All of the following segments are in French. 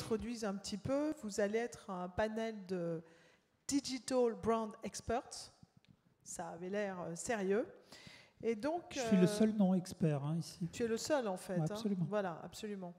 introduise un petit peu, vous allez être un panel de Digital Brand Experts. Ça avait l'air sérieux. Et donc, je suis le seul non-expert ici. Tu es le seul en fait. Ouais, absolument. Voilà, absolument.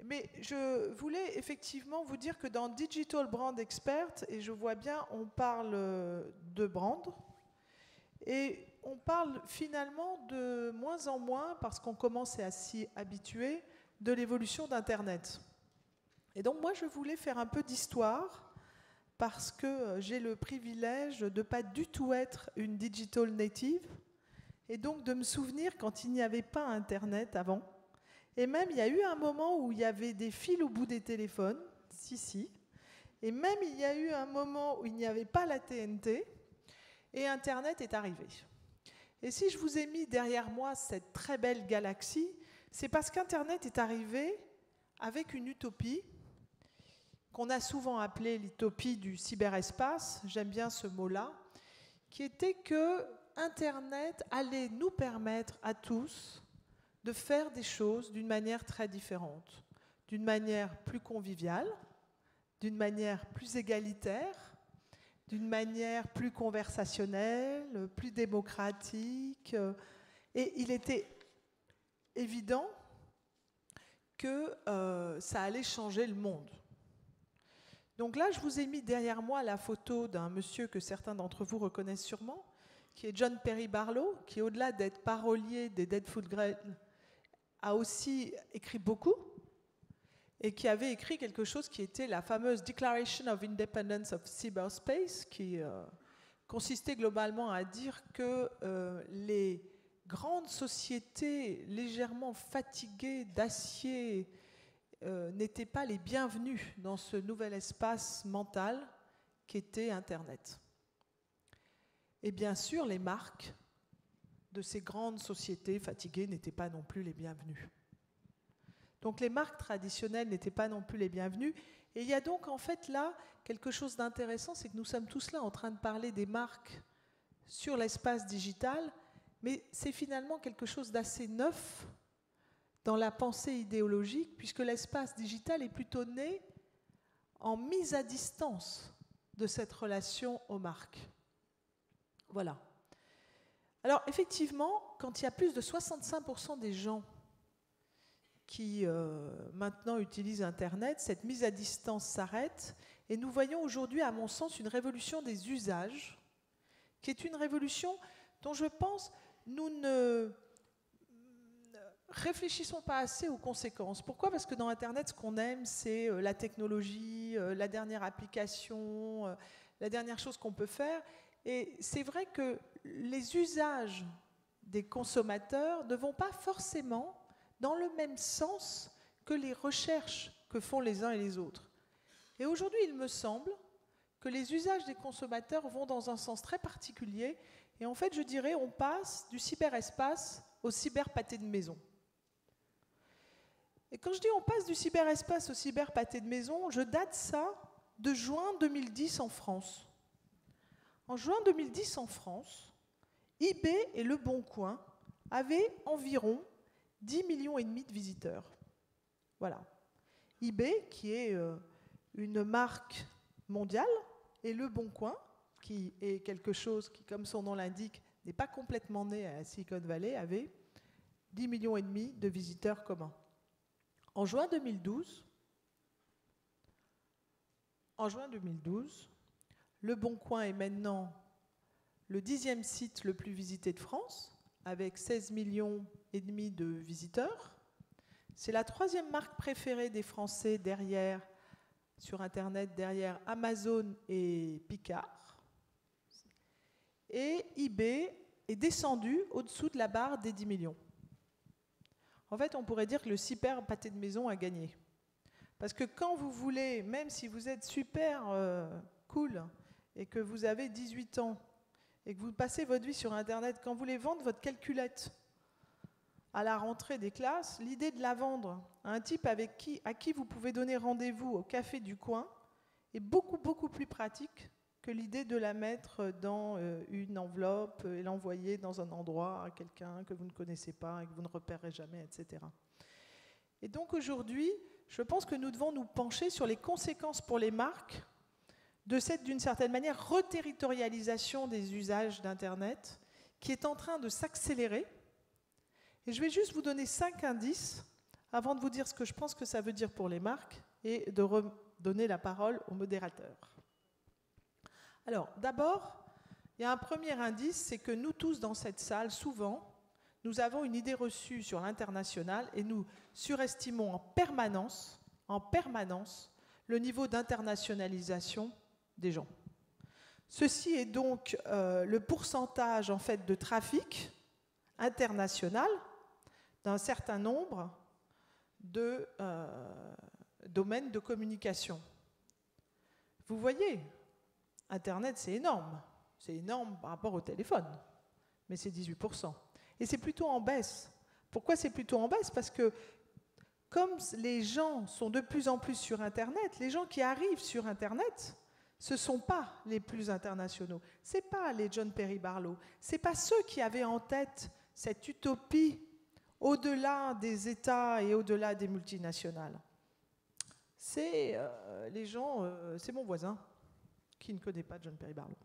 Mais je voulais effectivement vous dire que dans Digital Brand Expert, et je vois bien, on parle de brand, et on parle finalement de moins en moins, parce qu'on commence à s'y habituer, de l'évolution d'Internet. Et donc moi, je voulais faire un peu d'histoire, parce que j'ai le privilège de ne pas du tout être une digital native, et donc de me souvenir quand il n'y avait pas Internet avant. Et même, il y a eu un moment où il y avait des fils au bout des téléphones, si. Et même, il y a eu un moment où il n'y avait pas la TNT, et Internet est arrivé. Et si je vous ai mis derrière moi cette très belle galaxie, c'est parce qu'Internet est arrivé avec une utopie qu'on a souvent appelée l'utopie du cyberespace, j'aime bien ce mot-là, qui était que Internet allait nous permettre à tous de faire des choses d'une manière très différente, d'une manière plus conviviale, d'une manière plus égalitaire, d'une manière plus conversationnelle, plus démocratique. Et il était évident que ça allait changer le monde. Donc là, je vous ai mis derrière moi la photo d'un monsieur que certains d'entre vous reconnaissent sûrement, qui est John Perry Barlow, qui, au-delà d'être parolier des Dead Food Grail, a aussi écrit beaucoup, et qui avait écrit quelque chose qui était la fameuse Declaration of Independence of Cyberspace, qui consistait globalement à dire que les grandes sociétés légèrement fatiguées d'acier n'étaient pas les bienvenus dans ce nouvel espace mental qu'était Internet. Et bien sûr, les marques de ces grandes sociétés fatiguées n'étaient pas non plus les bienvenues. Donc les marques traditionnelles n'étaient pas non plus les bienvenues. Et il y a donc en fait là quelque chose d'intéressant, c'est que nous sommes tous là en train de parler des marques sur l'espace digital, mais c'est finalement quelque chose d'assez neuf dans la pensée idéologique, puisque l'espace digital est plutôt né en mise à distance de cette relation aux marques. Voilà. Alors effectivement, quand il y a plus de 65% des gens qui maintenant utilisent Internet, cette mise à distance s'arrête, et nous voyons aujourd'hui, à mon sens, une révolution des usages, qui est une révolution dont je pense nous ne réfléchissons pas assez aux conséquences. Pourquoi ? Parce que dans Internet, ce qu'on aime, c'est la technologie, la dernière application, la dernière chose qu'on peut faire. Et c'est vrai que les usages des consommateurs ne vont pas forcément dans le même sens que les recherches que font les uns et les autres. Et aujourd'hui, il me semble que les usages des consommateurs vont dans un sens très particulier. Et en fait, je dirais, on passe du cyberespace au cyberpâté de maison. Et quand je dis on passe du cyberespace au cyberpâté de maison, je date ça de juin 2010 en France. En juin 2010 en France, eBay et Le Bon Coin avaient environ 10,5 millions de visiteurs. Voilà. eBay, qui est une marque mondiale, et Le Bon Coin, qui est quelque chose qui, comme son nom l'indique, n'est pas complètement né à Silicon Valley, avait 10,5 millions de visiteurs communs. En juin 2012, Le Bon Coin est maintenant le 10e site le plus visité de France, avec 16,5 millions de visiteurs. C'est la 3e marque préférée des Français sur Internet, derrière Amazon et Picard. Et eBay est descendu au-dessous de la barre des 10 millions. En fait, on pourrait dire que le cyber pâté de maison a gagné. Parce que quand vous voulez, même si vous êtes super cool et que vous avez 18 ans et que vous passez votre vie sur Internet, quand vous voulez vendre votre calculette à la rentrée des classes, l'idée de la vendre à un type à qui vous pouvez donner rendez-vous au café du coin est beaucoup, beaucoup plus pratique que l'idée de la mettre dans une enveloppe et l'envoyer dans un endroit à quelqu'un que vous ne connaissez pas et que vous ne repérez jamais, etc. Et donc aujourd'hui, je pense que nous devons nous pencher sur les conséquences pour les marques de cette, d'une certaine manière, reterritorialisation des usages d'Internet qui est en train de s'accélérer. Et je vais juste vous donner 5 indices avant de vous dire ce que je pense que ça veut dire pour les marques et de redonner la parole au modérateur. Alors, d'abord, il y a un premier indice, c'est que nous tous dans cette salle, souvent, nous avons une idée reçue sur l'international et nous surestimons en permanence le niveau d'internationalisation des gens. Ceci est donc le pourcentage en fait de trafic international d'un certain nombre de domaines de communication. Vous voyez, Internet c'est énorme par rapport au téléphone, mais c'est 18%. Et c'est plutôt en baisse. Pourquoi c'est plutôt en baisse? Parce que comme les gens sont de plus en plus sur Internet, les gens qui arrivent sur Internet, ce ne sont pas les plus internationaux. Ce n'est pas les John Perry Barlow. Ce n'est pas ceux qui avaient en tête cette utopie au-delà des États et au-delà des multinationales. C'est les gens, c'est mon voisin qui ne connaît pas John Perry Barlow.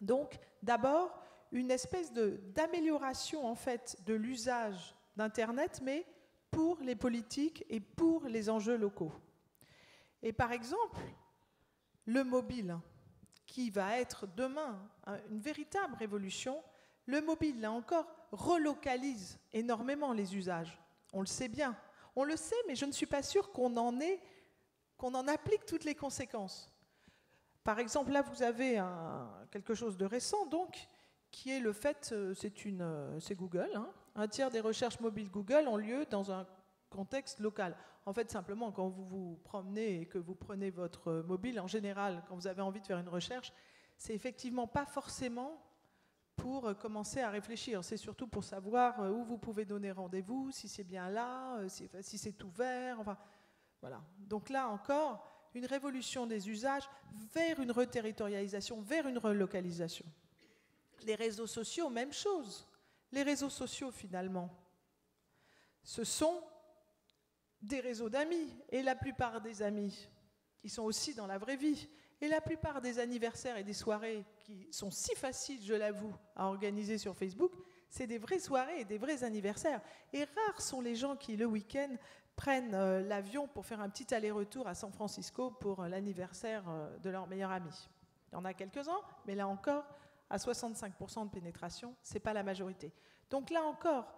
Donc, d'abord, une espèce d'amélioration en fait de l'usage d'Internet, mais pour les politiques et pour les enjeux locaux. Et par exemple, le mobile, qui va être demain une véritable révolution, le mobile, là encore, relocalise énormément les usages. On le sait bien. On le sait, mais je ne suis pas sûre qu'on en applique toutes les conséquences. Par exemple, là, vous avez quelque chose de récent, donc, qui est le fait, c'est Google, hein, un tiers des recherches mobiles Google ont lieu dans un contexte local. En fait, simplement, quand vous vous promenez et que vous prenez votre mobile, en général, quand vous avez envie de faire une recherche, c'est effectivement pas forcément pour commencer à réfléchir. C'est surtout pour savoir où vous pouvez donner rendez-vous, si c'est bien là, si c'est ouvert, enfin, voilà. Donc là encore, une révolution des usages vers une reterritorialisation, vers une relocalisation. Les réseaux sociaux, même chose. Les réseaux sociaux, finalement, ce sont des réseaux d'amis. Et la plupart des amis, ils sont aussi dans la vraie vie. Et la plupart des anniversaires et des soirées qui sont si faciles, je l'avoue, à organiser sur Facebook, c'est des vraies soirées et des vrais anniversaires. Et rares sont les gens qui, le week-end, prennent l'avion pour faire un petit aller-retour à San Francisco pour l'anniversaire de leur meilleur ami. Il y en a quelques-uns, mais là encore, à 65% de pénétration, ce n'est pas la majorité. Donc là encore,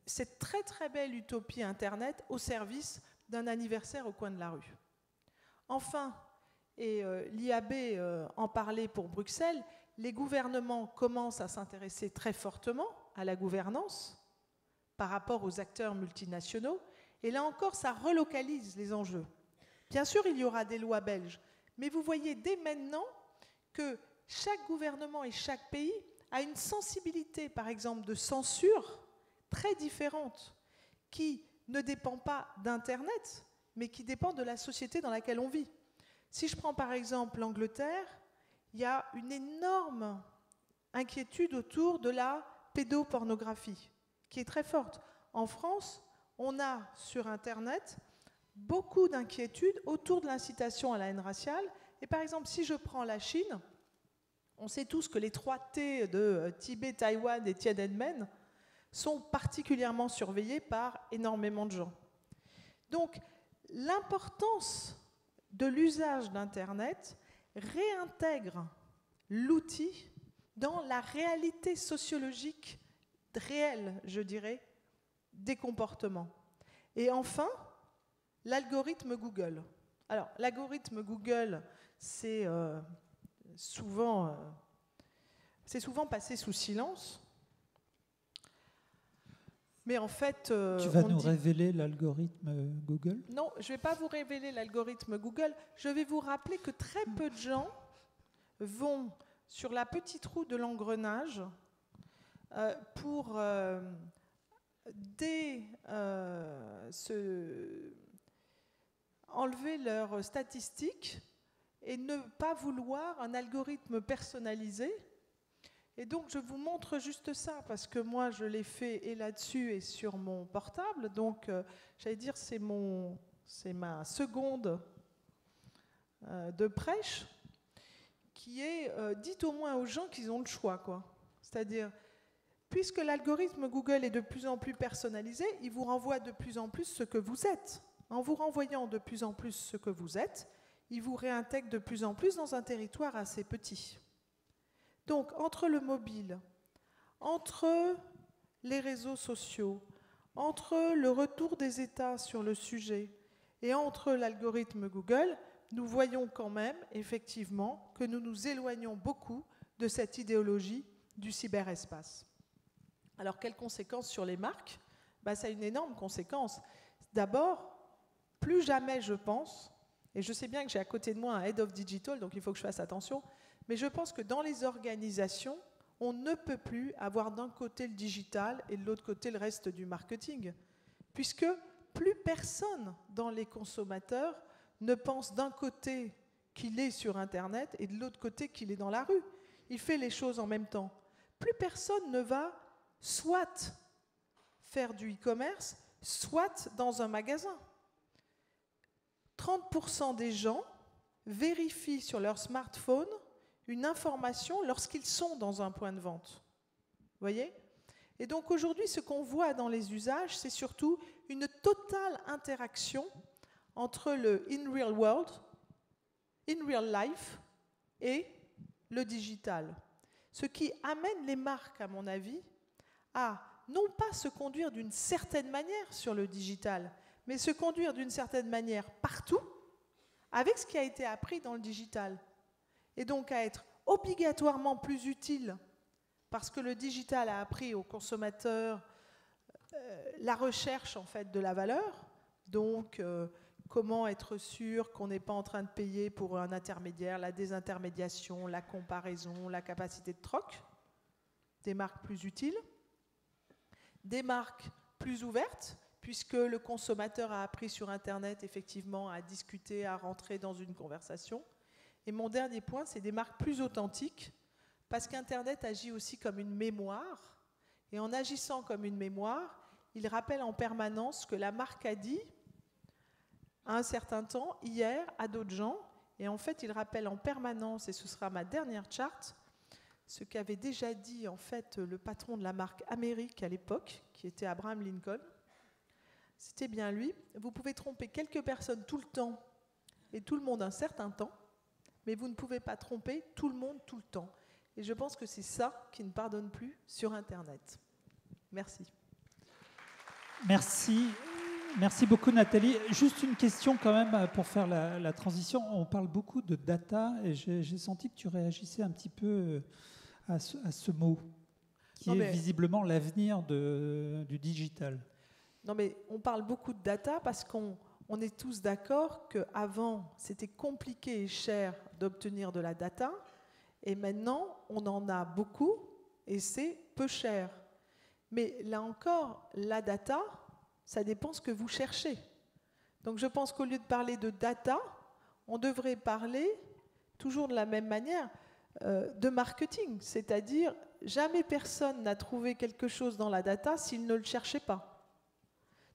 cette très très belle utopie Internet au service d'un anniversaire au coin de la rue. Enfin, et l'IAB en parlait pour Bruxelles, les gouvernements commencent à s'intéresser très fortement à la gouvernance par rapport aux acteurs multinationaux. Et là encore, ça relocalise les enjeux. Bien sûr, il y aura des lois belges, mais vous voyez dès maintenant que chaque gouvernement et chaque pays a une sensibilité, par exemple, de censure très différente, qui ne dépend pas d'Internet, mais qui dépend de la société dans laquelle on vit. Si je prends par exemple l'Angleterre, il y a une énorme inquiétude autour de la pédopornographie, qui est très forte. En France, on a sur Internet beaucoup d'inquiétudes autour de l'incitation à la haine raciale. Et par exemple, si je prends la Chine, on sait tous que les 3 T de Tibet, Taïwan et Tiananmen sont particulièrement surveillés par énormément de gens. Donc, l'importance de l'usage d'Internet réintègre l'outil dans la réalité sociologique réelle, je dirais, des comportements. Et enfin, l'algorithme Google. Alors, l'algorithme Google, c'est souvent passé sous silence. Mais en fait... tu vas nous révéler l'algorithme Google? Non, je ne vais pas vous révéler l'algorithme Google. Je vais vous rappeler que très peu de gens vont sur la petite roue de l'engrenage pour enlever leurs statistiques et ne pas vouloir un algorithme personnalisé. Et donc, je vous montre juste ça, parce que moi, je l'ai fait et là-dessus et sur mon portable. Donc, j'allais dire, c'est mon c'est ma seconde de prêche, qui est dites au moins aux gens qu'ils ont le choix, quoi. C'est-à-dire, puisque l'algorithme Google est de plus en plus personnalisé, il vous renvoie de plus en plus ce que vous êtes. En vous renvoyant de plus en plus ce que vous êtes, il vous réintègre de plus en plus dans un territoire assez petit. Donc, entre le mobile, entre les réseaux sociaux, entre le retour des États sur le sujet et entre l'algorithme Google, nous voyons quand même, effectivement, que nous nous éloignons beaucoup de cette idéologie du cyberespace. Alors, quelles conséquences sur les marques? Ça a une énorme conséquence. D'abord, plus jamais, je pense, et je sais bien que j'ai à côté de moi un Head of Digital, donc il faut que je fasse attention, mais je pense que dans les organisations, on ne peut plus avoir d'un côté le digital et de l'autre côté le reste du marketing, puisque plus personne dans les consommateurs ne pense d'un côté qu'il est sur Internet et de l'autre côté qu'il est dans la rue. Il fait les choses en même temps. Plus personne ne va soit faire du e-commerce, soit dans un magasin. 30% des gens vérifient sur leur smartphone une information lorsqu'ils sont dans un point de vente. Vous voyez? Et donc aujourd'hui, ce qu'on voit dans les usages, c'est surtout une totale interaction entre le in real world, in real life et le digital. Ce qui amène les marques, à mon avis, à non pas se conduire d'une certaine manière sur le digital, mais se conduire d'une certaine manière partout, avec ce qui a été appris dans le digital. Et donc à être obligatoirement plus utile, parce que le digital a appris aux consommateurs la recherche en fait de la valeur, donc comment être sûr qu'on n'est pas en train de payer pour un intermédiaire, la désintermédiation, la comparaison, la capacité de troc, des marques plus utiles, des marques plus ouvertes, puisque le consommateur a appris sur Internet effectivement à discuter, à rentrer dans une conversation. Et mon dernier point, c'est des marques plus authentiques, parce qu'Internet agit aussi comme une mémoire, et en agissant comme une mémoire, il rappelle en permanence ce que la marque a dit à un certain temps, hier, à d'autres gens, et en fait, il rappelle en permanence, et ce sera ma dernière charte, ce qu'avait déjà dit en fait le patron de la marque Amérique à l'époque, qui était Abraham Lincoln. C'était bien lui. Vous pouvez tromper quelques personnes tout le temps et tout le monde un certain temps, mais vous ne pouvez pas tromper tout le monde tout le temps. Et je pense que c'est ça qui ne pardonne plus sur Internet. Merci. Merci. Merci beaucoup Nathalie. Juste une question quand même pour faire la transition. On parle beaucoup de data et j'ai senti que tu réagissais un petit peu à ce mot qui est visiblement l'avenir du digital. Non mais on parle beaucoup de data parce qu'on est tous d'accord qu'avant c'était compliqué et cher d'obtenir de la data et maintenant on en a beaucoup et c'est peu cher. Mais là encore, la data, ça dépend ce que vous cherchez. Donc je pense qu'au lieu de parler de data, on devrait parler, toujours de la même manière, de marketing. C'est-à-dire, jamais personne n'a trouvé quelque chose dans la data s'il ne le cherchait pas.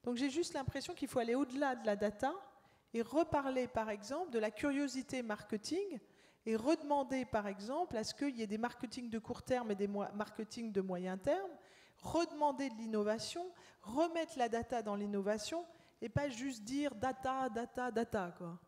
Donc j'ai juste l'impression qu'il faut aller au-delà de la data et reparler, par exemple, de la curiosité marketing et redemander, par exemple, à ce qu'il y ait des marketing de court terme et des marketing de moyen terme, redemander de l'innovation, remettre la data dans l'innovation et pas juste dire data, data, data, quoi.